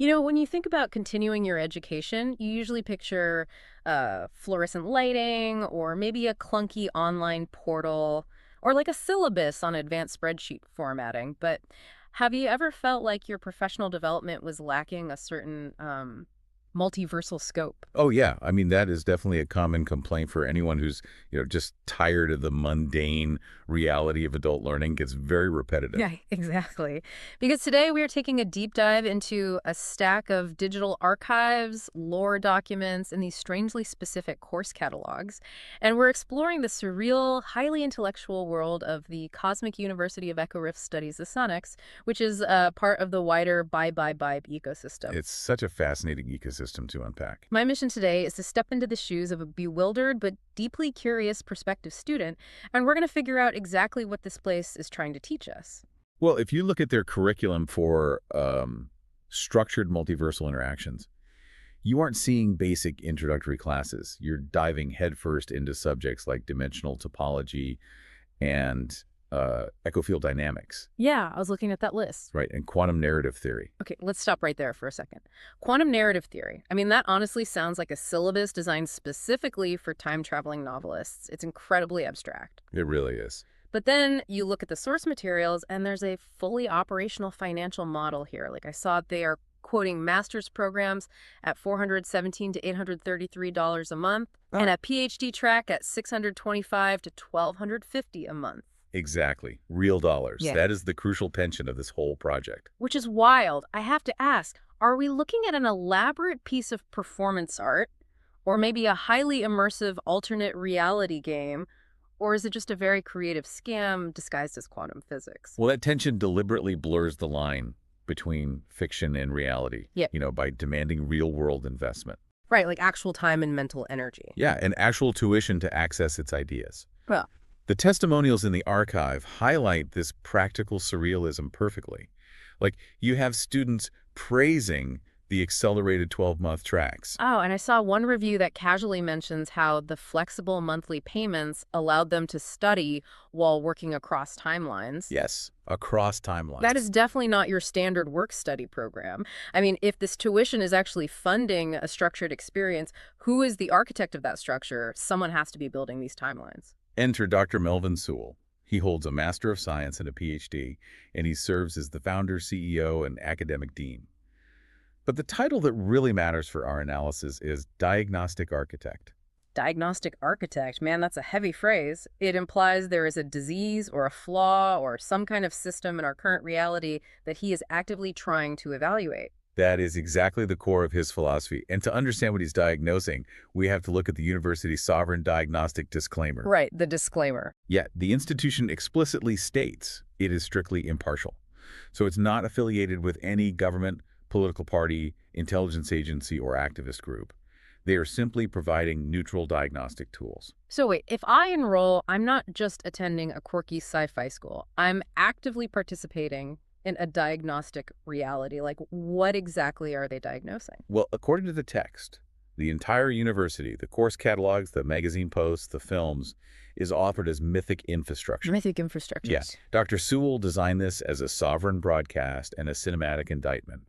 When you think about continuing your education, you usually picture fluorescent lighting or maybe a clunky online portal or like a syllabus on advanced spreadsheet formatting. But have you ever felt like your professional development was lacking a certain multiversal scope? Oh, yeah. I mean, that is definitely a common complaint for anyone who's, just tired of the mundane reality of adult learning. Gets very repetitive. Yeah, exactly. Because today we are taking a deep dive into a stack of digital archives, lore documents, and these strangely specific course catalogs. And we're exploring the surreal, highly intellectual world of the Cosmic University of Echo Rift Studies of Sonics, which is part of the wider Bibe ecosystem. It's such a fascinating ecosystem to unpack. My mission today is to step into the shoes of a bewildered but deeply curious prospective student, and we're going to figure out exactly what this place is trying to teach us. Well, if you look at their curriculum for structured multiversal interactions, you aren't seeing basic introductory classes. You're diving headfirst into subjects like dimensional topology and echofield dynamics, Yeah, I was looking at that list. right? And quantum narrative theory. Okay, let's stop right there for a second. Quantum narrative theory. I mean, that honestly sounds like a syllabus designed specifically for time-traveling novelists. It's incredibly abstract. It really is. But then you look at the source materials, and there's a fully operational financial model here. Like I saw they are quoting master's programs at $417 to $833 a month, and a PhD track at $625 to $1,250 a month. Exactly. Real dollars. Yeah. That is the crucial tension of this whole project. Which is wild. I have to ask, are we looking at an elaborate piece of performance art, or maybe a highly immersive alternate reality game, or is it just a very creative scam disguised as quantum physics? Well, that tension deliberately blurs the line between fiction and reality, Yeah. by demanding real-world investment. Right, like actual time and mental energy. Yeah, and actual tuition to access its ideas. Well, The testimonials in the archive highlight this practical surrealism perfectly. Like, you have students praising the accelerated 12-month tracks. oh, and I saw one review that casually mentions how the flexible monthly payments allowed them to study while working across timelines. Yes, across timelines. That is definitely not your standard work-study program. I mean, if this tuition is actually funding a structured experience, who is the architect of that structure? Someone has to be building these timelines. Enter Dr. Melvin Sewell. He holds a Master of Science and a Ph.D., and he serves as the founder, CEO, and academic dean. But the title that really matters for our analysis is Diagnostic Architect. Diagnostic architect, man, that's a heavy phrase. It implies there is a disease or a flaw or some kind of system in our current reality that he is actively trying to evaluate. That is exactly the core of his philosophy. And to understand what he's diagnosing, we have to look at the university's sovereign diagnostic disclaimer. Right, the disclaimer. Yet, the institution explicitly states it is strictly impartial. So it's not affiliated with any government, political party, intelligence agency, or activist group. They are simply providing neutral diagnostic tools. So wait, if I enroll, I'm not just attending a quirky sci-fi school. I'm actively participating in a diagnostic reality. Like, what exactly are they diagnosing? Well, according to the text, the entire university, the course catalogs, the magazine posts, the films, is offered as mythic infrastructure. Mythic infrastructures. Yeah. Dr. Sewell designed this as a sovereign broadcast and a cinematic indictment.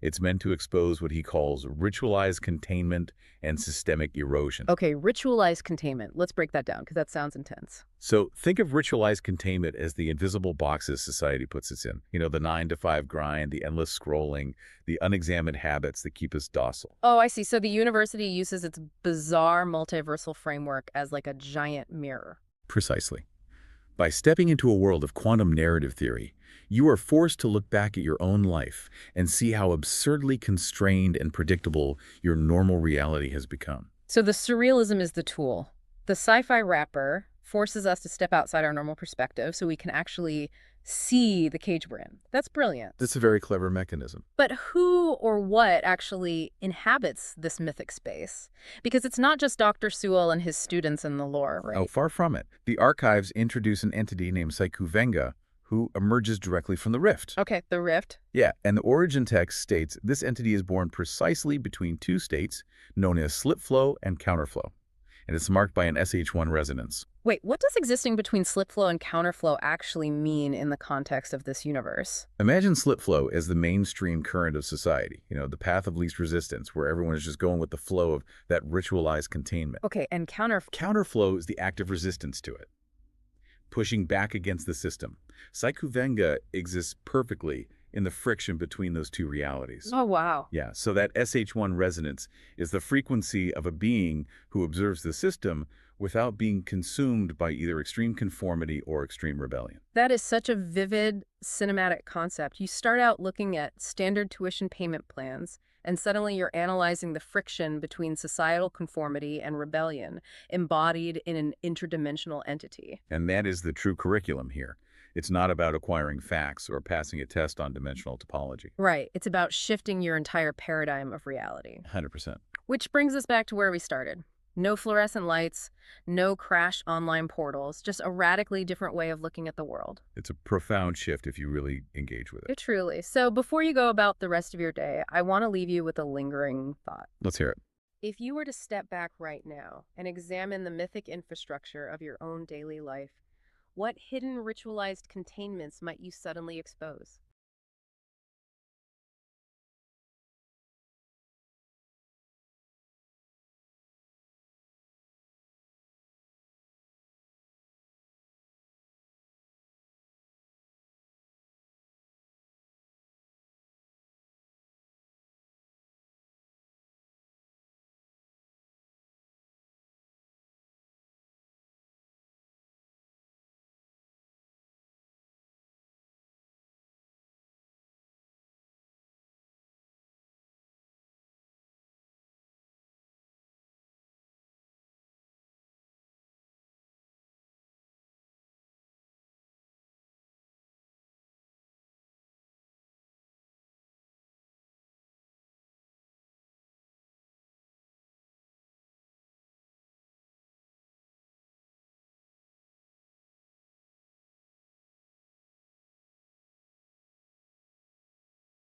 It's meant to expose what he calls ritualized containment and systemic erosion. Okay, ritualized containment. Let's break that down because that sounds intense. So think of ritualized containment as the invisible boxes society puts us in. The 9-to-5 grind, the endless scrolling, the unexamined habits that keep us docile. Oh, I see. So the university uses its bizarre multiversal framework as like a giant mirror. Precisely. By stepping into a world of quantum narrative theory, you are forced to look back at your own life and see how absurdly constrained and predictable your normal reality has become. So the surrealism is the tool. The sci-fi wrapper forces us to step outside our normal perspective so we can actually see the cage we're in. That's brilliant. That's a very clever mechanism. But who or what actually inhabits this mythic space? Because it's not just Dr. Sewell and his students in the lore, right? Oh, far from it. The archives introduce an entity named Saiku Venga, who emerges directly from the rift. Okay, the rift. Yeah, and the origin text states this entity is born precisely between two states known as slip flow and counterflow. and it's marked by an SH1 resonance. Wait, what does existing between slip flow and counterflow actually mean in the context of this universe? Imagine slip flow as the mainstream current of society, the path of least resistance, where everyone is just going with the flow of that ritualized containment. Okay, and Counterflow is the active resistance to it, pushing back against the system. Saikuvenga exists perfectly in the friction between those two realities. Oh, wow. Yeah, so that SH1 resonance is the frequency of a being who observes the system without being consumed by either extreme conformity or extreme rebellion. That is such a vivid cinematic concept. You start out looking at standard tuition payment plans, and suddenly you're analyzing the friction between societal conformity and rebellion, embodied in an interdimensional entity. And that is the true curriculum here. It's not about acquiring facts or passing a test on dimensional topology. Right. It's about shifting your entire paradigm of reality. 100%. Which brings us back to where we started. No fluorescent lights, no crashed online portals, just a radically different way of looking at the world. It's a profound shift if you really engage with it. Truly. So before you go about the rest of your day, I want to leave you with a lingering thought. Let's hear it. If you were to step back right now and examine the mythic infrastructure of your own daily life, what hidden ritualized containments might you suddenly expose?